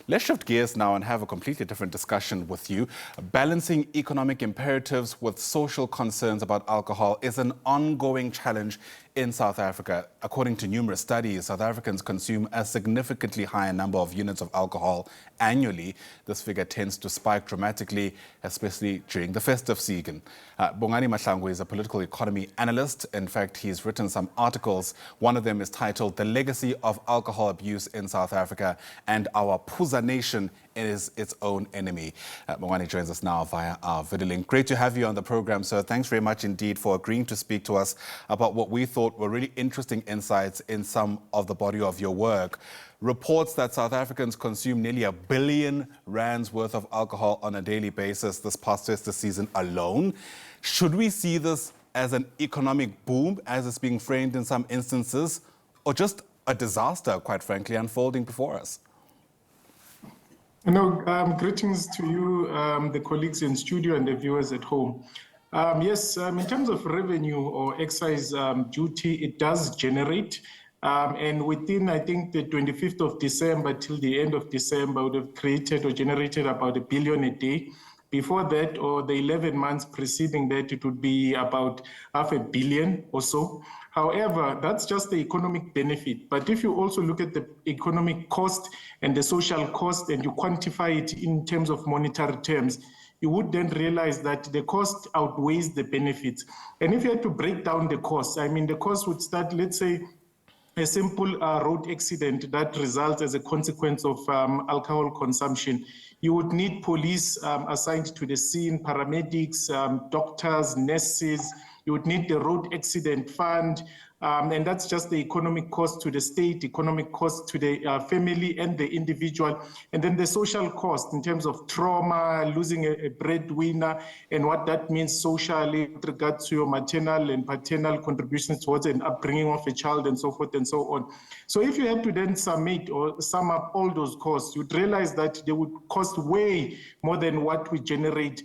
Let's shift gears now and have a completely different discussion with you. Balancing economic imperatives with social concerns about alcohol is an ongoing challenge in South Africa. According to numerous studies, South Africans consume a significantly higher number of units of alcohol annually. This figure tends to spike dramatically, especially during the festive season. Bongani Mahlangu is a political economy analyst. In fact, he's written some articles. One of them is titled "The Legacy of Alcohol Abuse in South Africa and Our Phuza Nation is Its Own Enemy." Bongani joins us now via our video link. Great to have you on the program, sir. Thanks very much indeed for agreeing to speak to us about what we thought were really interesting insights in some of the body of your work. Reports that South Africans consume nearly R1 billion worth of alcohol on a daily basis this past festive season alone. Should we see this as an economic boom, as it's being framed in some instances, or just a disaster, quite frankly, unfolding before us? Greetings to you, the colleagues in studio and the viewers at home. Yes, in terms of revenue or excise duty, it does generate. And within, I think, the 25th of December till the end of December would have created or generated about R1 billion a day. Before that, or the 11 months preceding that, it would be about R500 million or so. However, that's just the economic benefit. But if you also look at the economic cost and the social cost and you quantify it in terms of monetary terms, you would then realize that the cost outweighs the benefits. And if you had to break down the cost, I mean, the cost would start, let's say, a simple road accident that results as a consequence of alcohol consumption. You would need police assigned to the scene, paramedics, doctors, nurses. You would need the road accident fund. And that's just the economic cost to the state, economic cost to the family and the individual. And then the social cost in terms of trauma, losing a breadwinner, and what that means socially with regard to your maternal and paternal contributions towards an upbringing of a child and so forth and so on. So if you had to then summate or sum up all those costs, you'd realize that they would cost way more than what we generate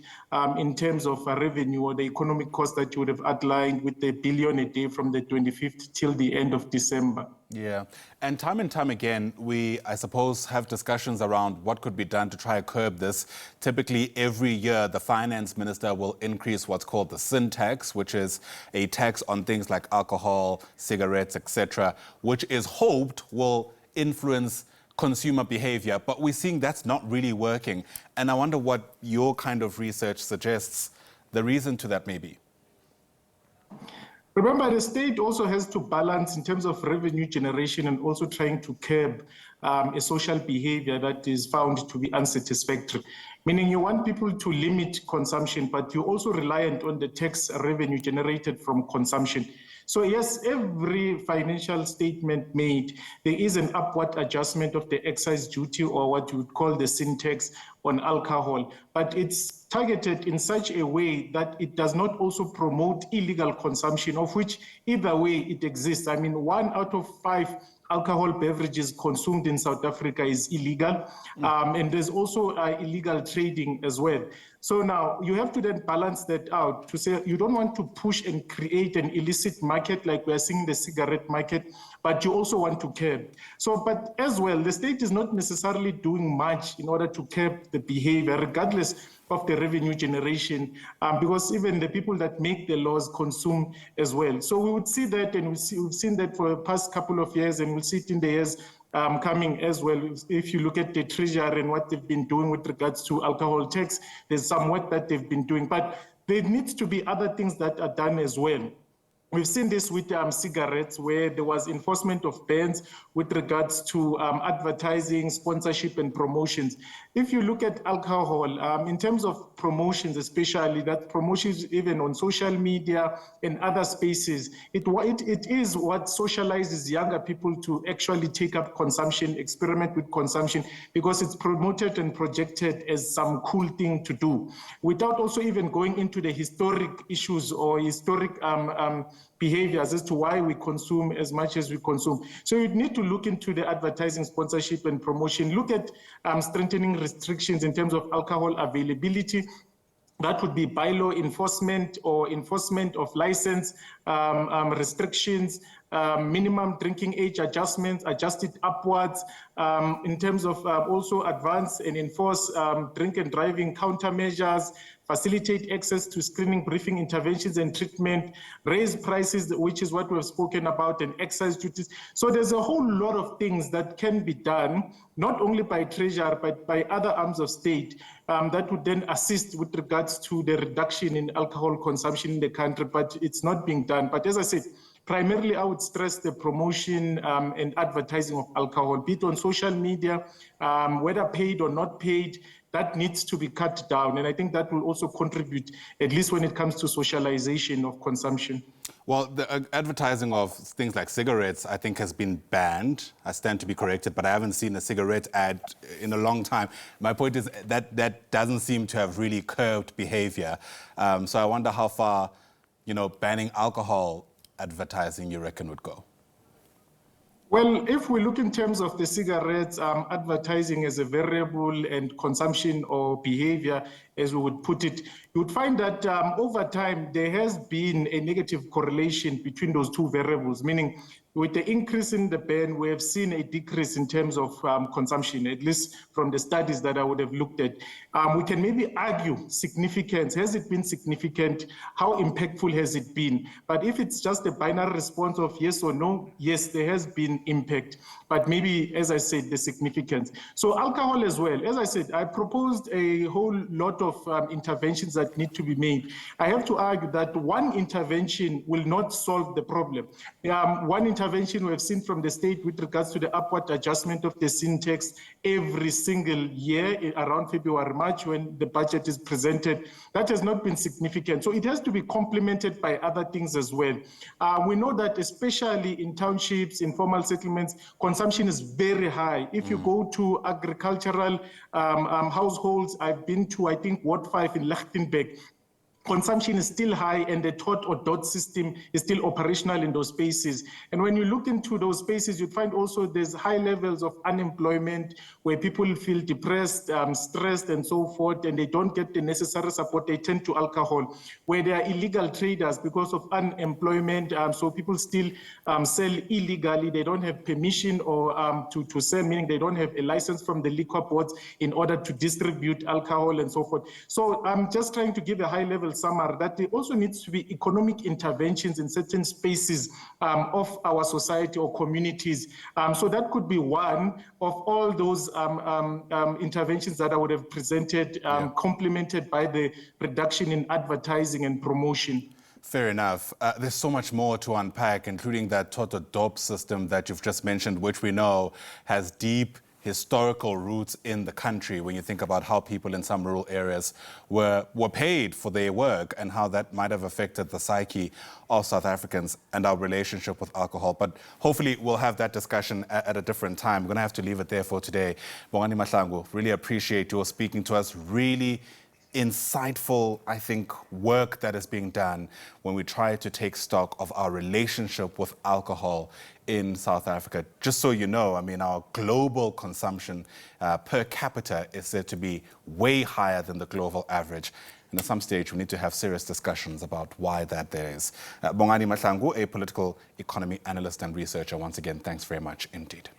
in terms of revenue or the economic cost that you would have outlined with the billion a day from the 25th till the end of December. Yeah, and time again, we, I suppose, have discussions around what could be done to try to curb this. Typically, every year, the finance minister will increase what's called the sin tax, which is a tax on things like alcohol, cigarettes, etc., which is hoped will influence consumer behavior. But we're seeing that's not really working. And I wonder what your kind of research suggests the reason to that may be. Remember, the state also has to balance in terms of revenue generation and also trying to curb a social behavior that is found to be unsatisfactory. Meaning you want people to limit consumption, but you're also reliant on the tax revenue generated from consumption. So yes, every financial statement made, there is an upward adjustment of the excise duty or what you would call the sin tax on alcohol, but it's targeted in such a way that it does not also promote illegal consumption, of which either way it exists. I mean, 1 out of 5 alcohol beverages consumed in South Africa is illegal, and there's also illegal trading as well. So now you have to then balance that out to say you don't want to push and create an illicit market like we're seeing the cigarette market, but you also want to curb. So, but as well, the state is not necessarily doing much in order to curb the behavior, regardless of the revenue generation, because even the people that make the laws consume as well. So we would see that, and we've seen that for the past couple of years, and we'll see it in the years coming as well. If you look at the Treasury and what they've been doing with regards to alcohol tax, there's some work that they've been doing, but there needs to be other things that are done as well. We've seen this with cigarettes, where there was enforcement of bans with regards to advertising, sponsorship, and promotions. If you look at alcohol, in terms of promotions especially, that promotions even on social media and other spaces, it is what socializes younger people to actually take up consumption, experiment with consumption, because it's promoted and projected as some cool thing to do, without also even going into the historic issues or historic behaviors as to why we consume as much as we consume. So you need to look into the advertising, sponsorship, and promotion. Look at strengthening restrictions in terms of alcohol availability. That would be bylaw enforcement or enforcement of license restrictions, minimum drinking age adjustments, adjusted upwards, in terms of also advance and enforce drink and driving countermeasures, facilitate access to screening, briefing, interventions and treatment, raise prices, which is what we've spoken about, and excise duties. So there's a whole lot of things that can be done, not only by Treasury, but by other arms of state that would then assist with regards to the reduction in alcohol consumption in the country, but it's not being done. But as I said, primarily, I would stress the promotion and advertising of alcohol, be it on social media, whether paid or not paid. That needs to be cut down. And I think that will also contribute, at least when it comes to socialization of consumption. Well, the advertising of things like cigarettes, I think, has been banned. I stand to be corrected, but I haven't seen a cigarette ad in a long time. My point is that doesn't seem to have really curbed behavior. So I wonder how far, banning alcohol advertising, you reckon, would go? Well, if we look in terms of the cigarettes, advertising as a variable and consumption or behavior, as we would put it, you would find that over time, there has been a negative correlation between those two variables, meaning with the increase in the ban, we have seen a decrease in terms of consumption, at least from the studies that I would have looked at. We can maybe argue significance. Has it been significant? How impactful has it been? But if it's just a binary response of yes or no, yes, there has been impact. But maybe, as I said, the significance. So alcohol as well. As I said, I proposed a whole lot of interventions that need to be made. I have to argue that one intervention will not solve the problem. One intervention we have seen from the state with regards to the upward adjustment of the syntax every single year around February, March, when the budget is presented, that has not been significant. So it has to be complemented by other things as well. We know that especially in townships, informal settlements, consumption is very high. If you go to agricultural households, I've been to, I think, Ward 5 in Lichtenburg, consumption is still high and the tot or dot system is still operational in those spaces. And when you look into those spaces, you find also there's high levels of unemployment where people feel depressed, stressed and so forth, and they don't get the necessary support. They turn to alcohol. Where there are illegal traders because of unemployment, so people still sell illegally. They don't have permission or to sell, meaning they don't have a license from the liquor boards in order to distribute alcohol and so forth. So I'm just trying to give a high level summary that there also needs to be economic interventions in certain spaces of our society or communities. So that could be one of all those interventions that I would have presented, complemented by the reduction in advertising and promotion. Fair enough. There's so much more to unpack, including that Toto dope system that you've just mentioned, which we know has deep historical roots in the country when you think about how people in some rural areas were paid for their work and how that might have affected the psyche of South Africans and our relationship with alcohol. But hopefully we'll have that discussion at a different time. We're going to have to leave it there for today. Bongani Mahlangu, really appreciate your speaking to us. Really insightful, I think, work that is being done when we try to take stock of our relationship with alcohol in South Africa. Just so you know, I mean, our global consumption per capita is said to be way higher than the global average. And at some stage, we need to have serious discussions about why that there is. Bongani Mahlangu, a political economy analyst and researcher, once again, thanks very much indeed.